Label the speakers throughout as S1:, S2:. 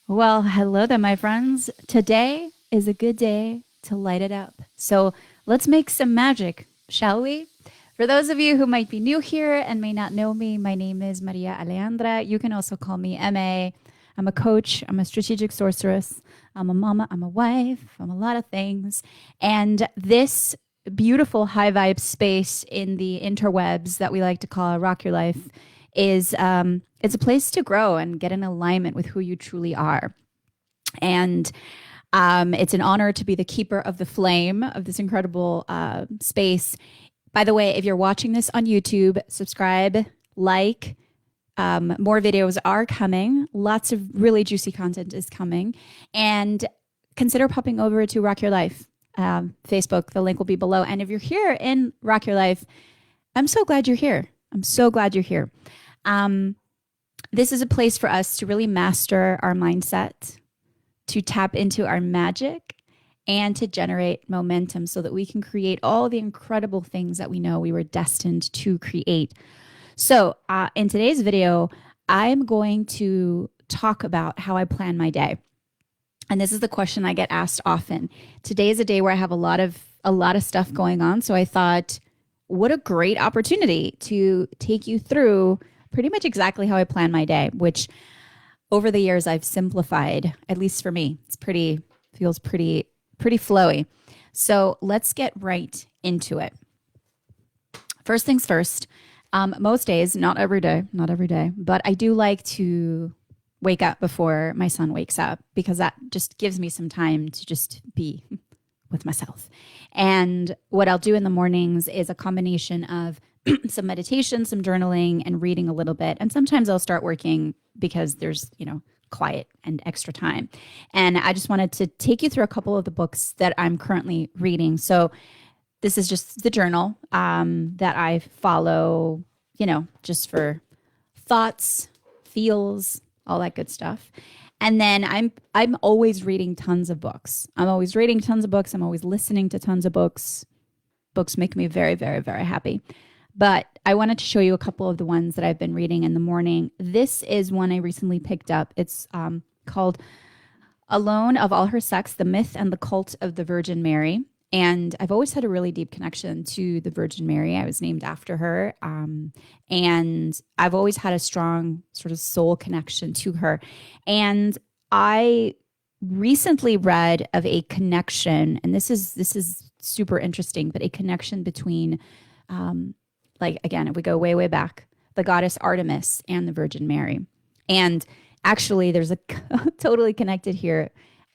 S1: Well, hello there, my friends. Today is a good day to light it up. So let's make some magic, shall we? For those of you who might be new here and may not know me, my name is Maria Aleandra. You can also call me MA. I'm a coach, I'm a strategic sorceress, I'm a mama, I'm a wife, I'm a lot of things. And this beautiful high vibe space in the interwebs that we like to call Rock Your Life is it's a place to grow and get in alignment with who you truly are. And it's an honor to be the keeper of the flame of this incredible space. By the way, if you're watching this on YouTube, subscribe, like. More videos are coming. Lots of really juicy content is coming. And consider popping over to Rock Your Life Facebook. The link will be below. And if you're here in Rock Your Life, I'm so glad you're here. I'm so glad you're here. Um, this is a place for us to really master our mindset, to tap into our magic, and to generate momentum so that we can create all the incredible things that we know we were destined to create. So, in today's video, I'm going to talk about how I plan my day. And this is the question I get asked often. Today is a day where I have a lot of stuff going on, so I thought what a great opportunity to take you through pretty much exactly how I plan my day, which over the years I've simplified, at least for me. It's pretty feels pretty flowy. So, let's get right into it. First things first, most days, not every day, but I do like to wake up before my son wakes up because that just gives me some time to just be with myself. And what I'll do in the mornings is a combination of some meditation, some journaling, and reading a little bit. And sometimes I'll start working because there's, quiet and extra time. And I just wanted to take you through a couple of the books that I'm currently reading. So this is just the journal that I follow, just for thoughts, feels, all that good stuff. And then I'm always reading tons of books. I'm always reading tons of books. I'm always listening to tons of books. Books make me very, very, very happy. But I wanted to show you a couple of the ones that I've been reading in the morning. This is one I recently picked up. It's called Alone of All Her Sex, The Myth and the Cult of the Virgin Mary. And I've always had a really deep connection to the Virgin Mary. I was named after her. And I've always had a strong sort of soul connection to her. And I recently read of a connection, and this is super interesting, but a connection between like again, if we go way, way back, the goddess Artemis and the Virgin Mary. And actually there's a totally connected here.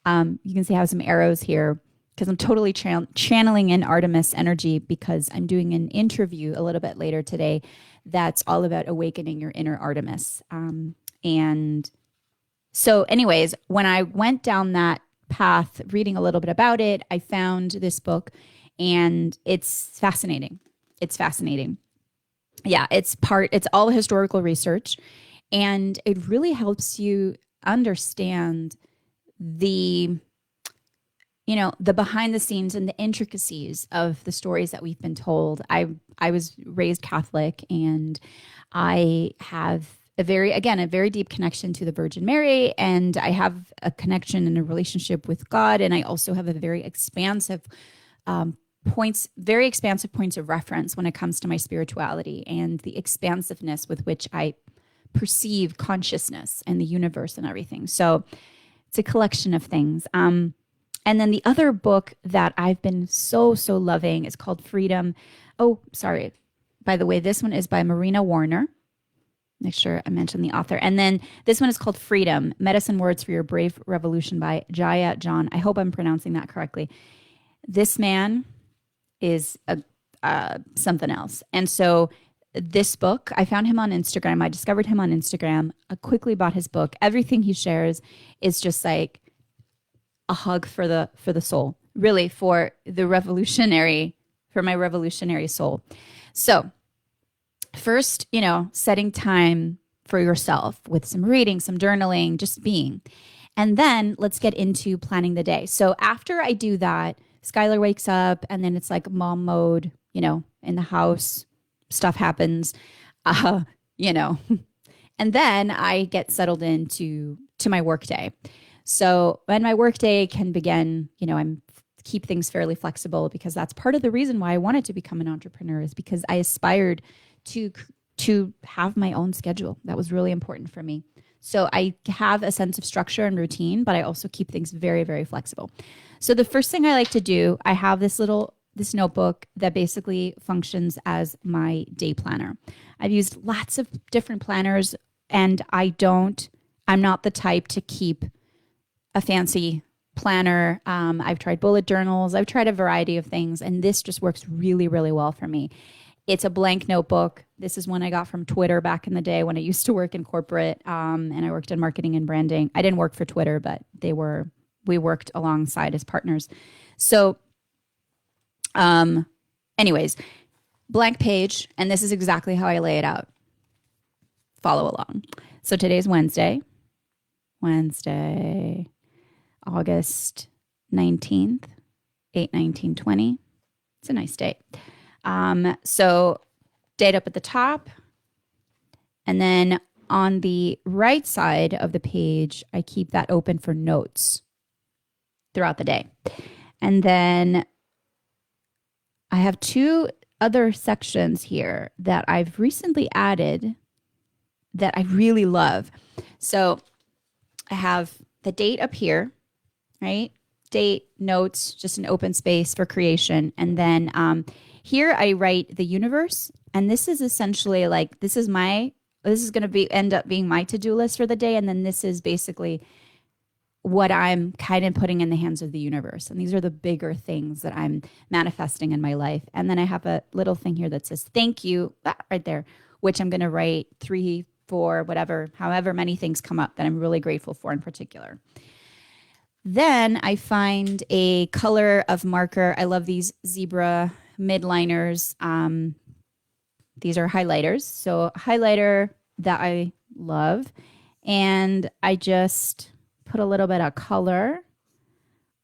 S1: You can see I have some arrows here because I'm totally channeling in Artemis energy because I'm doing an interview a little bit later today that's all about awakening your inner Artemis. And so, anyways, when I went down that path, reading a little bit about it, I found this book and it's fascinating. It's fascinating. Yeah, it's all historical research and it really helps you understand the the behind the scenes and the intricacies of the stories that we've been told. I was raised Catholic and I have a very deep connection to the Virgin Mary, and I have a connection and a relationship with God, and I also have a very expansive points of reference when it comes to my spirituality and the expansiveness with which I perceive consciousness and the universe and everything. So it's a collection of things. And then the other book that I've been so loving is called Freedom. Oh, sorry. By the way, this one is by Marina Warner. Make sure I mention the author. And then this one is called Freedom, Medicine Words for Your Brave Revolution by Jaya John. I hope I'm pronouncing that correctly. This man is something else. And so this book, I found him on Instagram. I discovered him on Instagram. I quickly bought his book. Everything he shares is just like a hug for the soul, really for my revolutionary soul. So first, setting time for yourself with some reading, some journaling, just being. And then let's get into planning the day. So after I do that, Skyler wakes up and then it's like mom mode, in the house, stuff happens, uh, you know, and then I get settled into to my workday. So when my workday can begin, I'm keep things fairly flexible because that's part of the reason why I wanted to become an entrepreneur, is because I aspired to have my own schedule. That was really important for me. So I have a sense of structure and routine, but I also keep things very, very flexible. So the first thing I like to do, I have this notebook that basically functions as my day planner. I've used lots of different planners, and I'm not the type to keep a fancy planner. I've tried bullet journals. I've tried a variety of things, and this just works really, really well for me. It's a blank notebook. This is one I got from Twitter back in the day when I used to work in corporate, and I worked in marketing and branding. I didn't work for Twitter, but we worked alongside as partners. So anyways, blank page, and this is exactly how I lay it out. Follow along. So today's Wednesday, August 19th, 8/19/20. It's a nice date. So date up at the top, and then on the right side of the page, I keep that open for notes throughout the day. And then I have two other sections here that I've recently added that I really love. So I have the date up here, right? Date, notes, just an open space for creation. And then here I write the universe. And this is essentially like, this is going to end up being my to-do list for the day. And then this is basically what I'm kind of putting in the hands of the universe. And these are the bigger things that I'm manifesting in my life. And then I have a little thing here that says, thank you, right there, which I'm going to write 3, 4, however many things come up that I'm really grateful for in particular. Then I find a color of marker. I love these zebra midliners. These are highlighters. So highlighter that I love. And I just put a little bit of color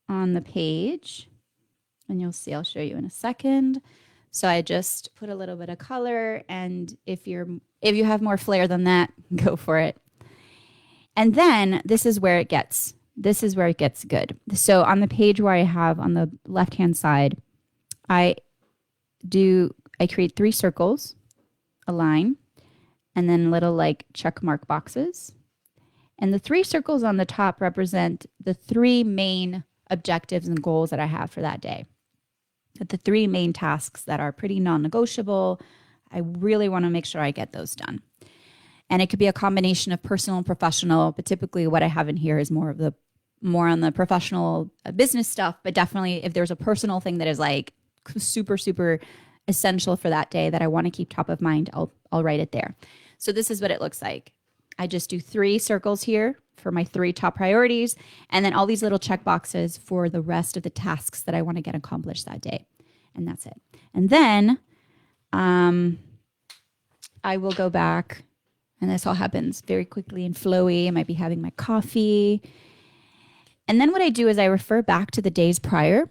S1: on the page. And you'll see, I'll show you in a second. So I just put a little bit of color. And if you have more flair than that, go for it. And then this is where it gets good. So on the page where I have on the left-hand side, I create 3 circles, a line, and then little like check mark boxes. And the 3 circles on the top represent the 3 main objectives and goals that I have for that day. The 3 main tasks that are pretty non-negotiable. I really want to make sure I get those done. And it could be a combination of personal and professional, but typically what I have in here is more on the professional business stuff. But definitely if there's a personal thing that is like super, super essential for that day that I want to keep top of mind, I'll write it there. So this is what it looks like. I just do 3 circles here for my 3 top priorities, and then all these little check boxes for the rest of the tasks that I want to get accomplished that day. And that's it. And then I will go back, and this all happens very quickly and flowy. I might be having my coffee. And then what I do is I refer back to the days prior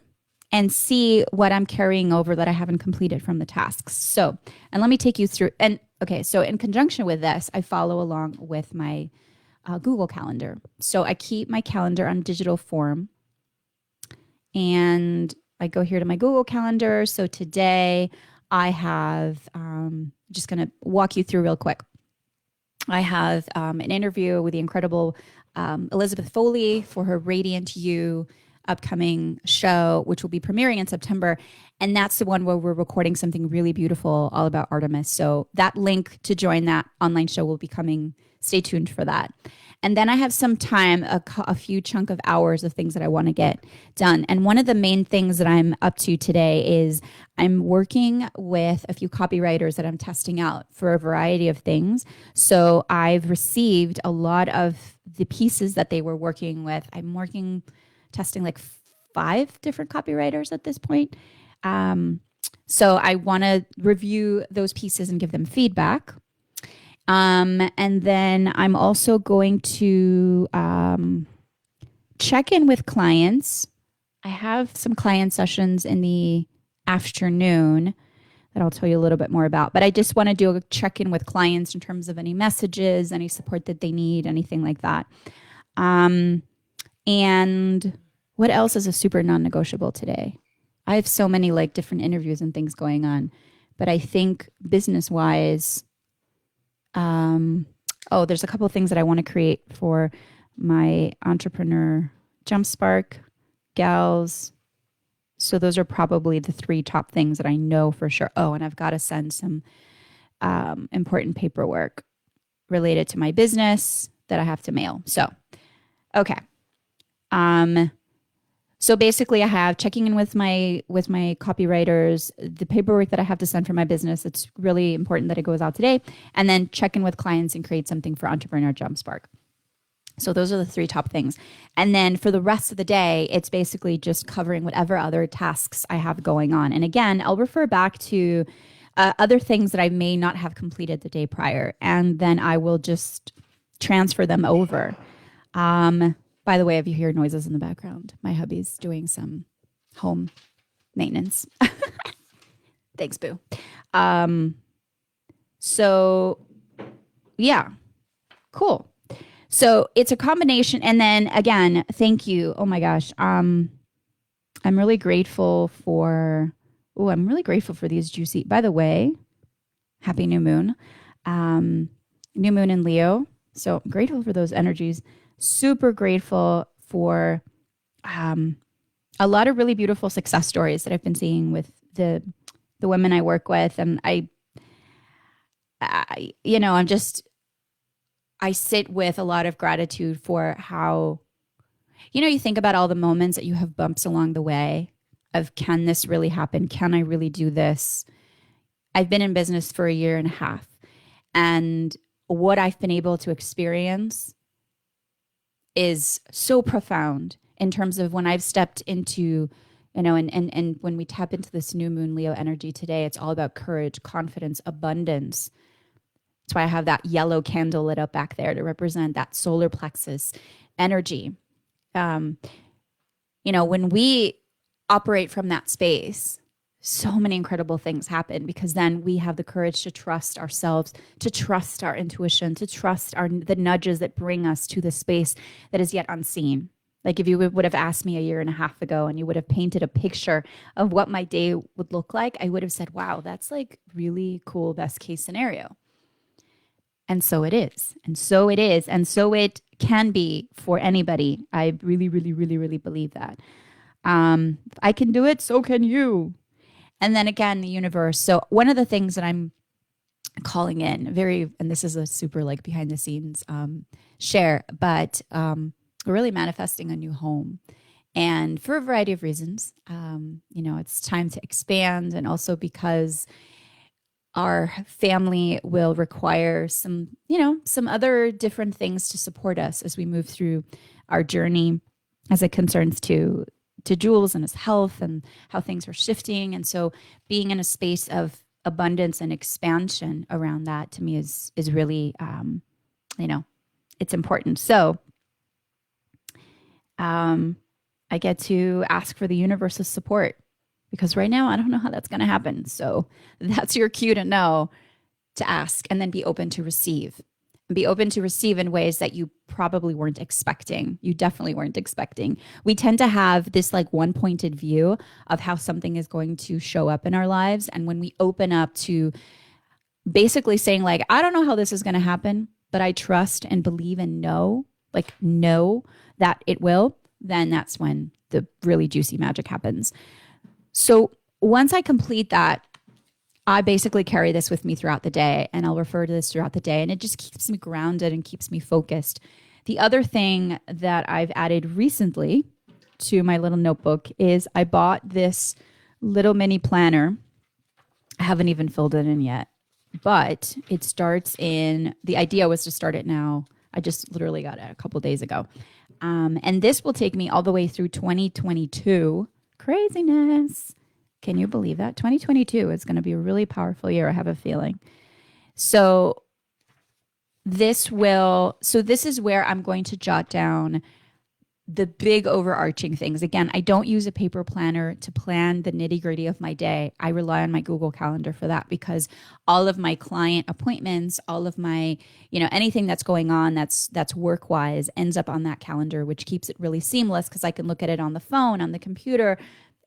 S1: and see what I'm carrying over that I haven't completed from the tasks. So, and let me take you through. And okay, so in conjunction with this, I follow along with my Google Calendar. So I keep my calendar on digital form, and I go here to my Google Calendar. So today I have, just going to walk you through real quick. I have an interview with the incredible Elizabeth Foley for her Radiant You upcoming show, which will be premiering in September. And that's the one where we're recording something really beautiful all about Artemis. So that link to join that online show will be coming. Stay tuned for that. And then I have some time, a few chunk of hours of things that I want to get done. And one of the main things that I'm up to today is I'm working with a few copywriters that I'm testing out for a variety of things. So I've received a lot of the pieces that they were working with. I'm testing like 5 different copywriters at this point. So I want to review those pieces and give them feedback. And then I'm also going to check in with clients. I have some client sessions in the afternoon that I'll tell you a little bit more about. But I just want to do a check-in with clients in terms of any messages, any support that they need, anything like that. And what else is a super non-negotiable today? I have so many like different interviews and things going on, but I think business-wise, there's a couple of things that I want to create for my entrepreneur Jump Spark gals. So those are probably the three top things that I know for sure. Oh, and I've got to send some important paperwork related to my business that I have to mail. So, okay. So basically I have checking in with my copywriters, the paperwork that I have to send for my business. It's really important that it goes out today, and then check in with clients and create something for Entrepreneur Jump Spark. So those are the three top things. And then for the rest of the day, it's basically just covering whatever other tasks I have going on. And again, I'll refer back to other things that I may not have completed the day prior, and then I will just transfer them over. By the way, if you hear noises in the background, my hubby's doing some home maintenance. Thanks, boo. So yeah, cool. So it's a combination. And then again, thank you. Oh my gosh. I'm really grateful for, these juicy, by the way, happy new moon. New moon in Leo. So I'm grateful for those energies. Super grateful for a lot of really beautiful success stories that I've been seeing with the women I work with. And I sit with a lot of gratitude for how, you think about all the moments that you have bumps along the way of, can this really happen? Can I really do this? I've been in business for 1.5 years, and what I've been able to experience is so profound in terms of when I've stepped into, and when we tap into this new moon Leo energy today, it's all about courage, confidence, abundance. That's why I have that yellow candle lit up back there to represent that solar plexus energy. When we operate from that space, so many incredible things happen, because then we have the courage to trust ourselves, to trust our intuition, to trust the nudges that bring us to the space that is yet unseen. Like if you would have asked me 1.5 years ago and you would have painted a picture of what my day would look like, I would have said, wow, that's like really cool, best case scenario. And so it is. And so it is. And so it can be for anybody. I really, really, really, really believe that. If I can do it, so can you. And then again, the universe. So one of the things that I'm calling in and this is a super like behind the scenes share, but we're really manifesting a new home. And for a variety of reasons, it's time to expand, and also because our family will require some other different things to support us as we move through our journey as it concerns to Jules and his health and how things are shifting. And so being in a space of abundance and expansion around that, to me, is really, it's important. So I get to ask for the universe's support, because right now I don't know how that's going to happen. So that's your cue to know, to ask, and then be open to receive. And be open to receive in ways that you probably weren't expecting. You definitely weren't expecting. We tend to have this like one-pointed view of how something is going to show up in our lives. And when we open up to basically saying like, I don't know how this is going to happen, but I trust and believe and know that it will, then that's when the really juicy magic happens. So once I complete that, I basically carry this with me throughout the day, and I'll refer to this throughout the day, and it just keeps me grounded and keeps me focused. The other thing that I've added recently to my little notebook is I bought this little mini planner. I haven't even filled it in yet, but the idea was to start it now. I just literally got it a couple days ago. And this will take me all the way through 2022. Craziness. Can you believe that? 2022 is going to be a really powerful year, I have a feeling. So this is where I'm going to jot down the big overarching things. Again, I don't use a paper planner to plan the nitty gritty of my day. I rely on my Google Calendar for that because all of my client appointments, all of my, anything that's going on that's work wise ends up on that calendar, which keeps it really seamless because I can look at it on the phone, on the computer.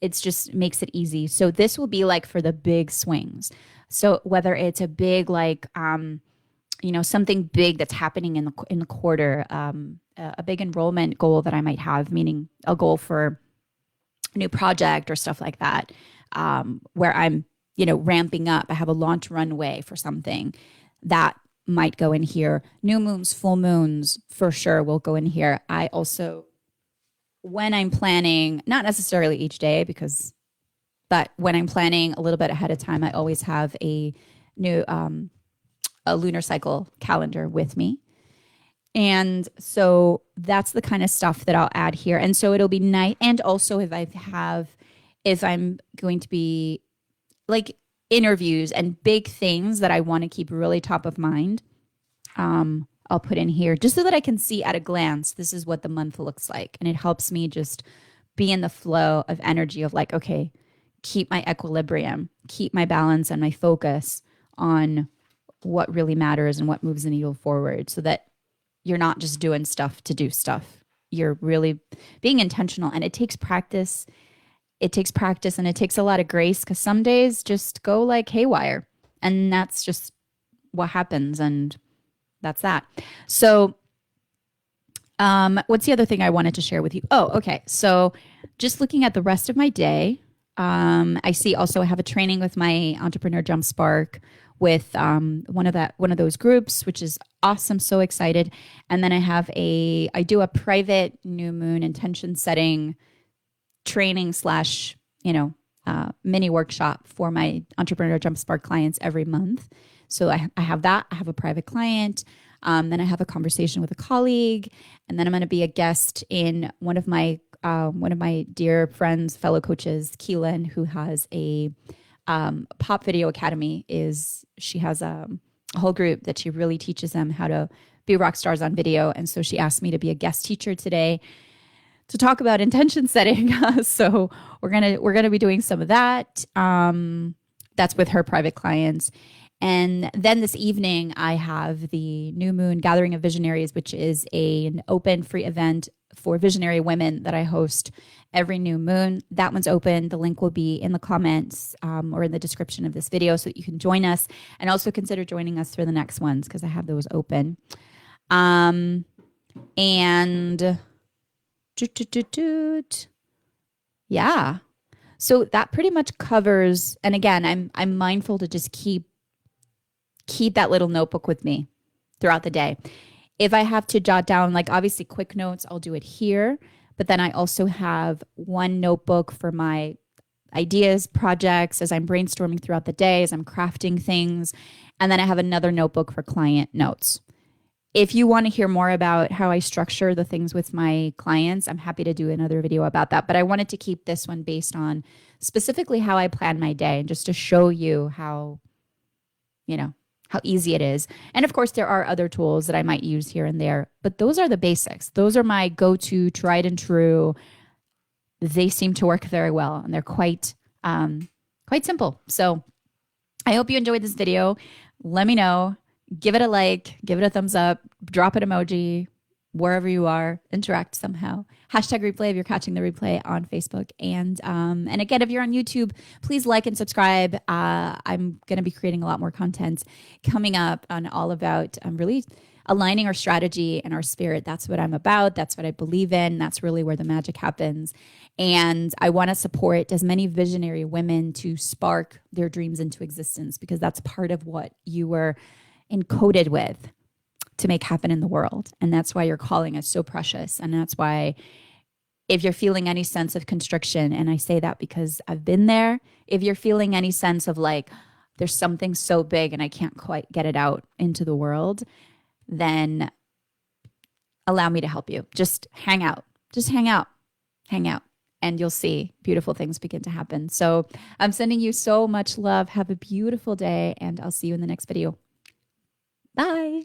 S1: It's just makes it easy. So this will be like for the big swings. So whether it's a big something big that's happening in the quarter, a big enrollment goal that I might have, meaning a goal for a new project or stuff like that, where I'm, ramping up. I have a launch runway for something that might go in here. New moons, full moons, for sure will go in here. I also, when I'm planning, not necessarily each day but when I'm planning a little bit ahead of time, I always have a new, a lunar cycle calendar with me. And so that's the kind of stuff that I'll add here. And so it'll be nice. And also if I'm going to be like interviews and big things that I want to keep really top of mind, I'll put in here just so that I can see at a glance, this is what the month looks like. And it helps me just be in the flow of energy of like, okay, keep my equilibrium, keep my balance and my focus on what really matters and what moves the needle forward so that you're not just doing stuff to do stuff. You're really being intentional, and it takes practice. It takes practice and it takes a lot of grace because some days just go like haywire, and that's just what happens. And that's that. So what's the other thing I wanted to share with you? Oh, okay. So just looking at the rest of my day, I see also I have a training with my Entrepreneur Jump Spark with one of those groups, which is awesome. So excited. And then I do a private new moon intention setting training / mini workshop for my Entrepreneur Jump Spark clients every month. So I have that. I have a private client. Then I have a conversation with a colleague, and then I'm going to be a guest in one of my dear friends, fellow coaches, Keelan, who has a Pop Video Academy. She has a whole group that she really teaches them how to be rock stars on video, and so she asked me to be a guest teacher today to talk about intention setting. So we're gonna be doing some of that. That's with her private clients. And then this evening, I have the New Moon Gathering of Visionaries, which is an open free event for visionary women that I host every new moon. That one's open. The link will be in the comments or in the description of this video so that you can join us, and also consider joining us for the next ones because I have those open. And yeah, so that pretty much covers. And again, I'm mindful to just keep that little notebook with me throughout the day. If I have to jot down, like obviously quick notes, I'll do it here. But then I also have one notebook for my ideas, projects, as I'm brainstorming throughout the day, as I'm crafting things. And then I have another notebook for client notes. If you want to hear more about how I structure the things with my clients, I'm happy to do another video about that. But I wanted to keep this one based on specifically how I plan my day, and just to show you how easy it is. And of course, there are other tools that I might use here and there, but those are the basics. Those are my go-to, tried and true. They seem to work very well, and they're quite simple. So I hope you enjoyed this video. Let me know. Give it a like, give it a thumbs up, drop an emoji, wherever you are, interact somehow. #replay if you're catching the replay on Facebook. And again, if you're on YouTube, please like and subscribe. I'm going to be creating a lot more content coming up on all about really aligning our strategy and our spirit. That's what I'm about. That's what I believe in. That's really where the magic happens. And I want to support as many visionary women to spark their dreams into existence, because that's part of what you were encoded with to make happen in the world. And that's why your calling is so precious. And that's why if you're feeling any sense of constriction, and I say that because I've been there, if you're feeling any sense of like, there's something so big and I can't quite get it out into the world, then allow me to help you. Just hang out, and you'll see beautiful things begin to happen. So I'm sending you so much love. Have a beautiful day, and I'll see you in the next video. Bye.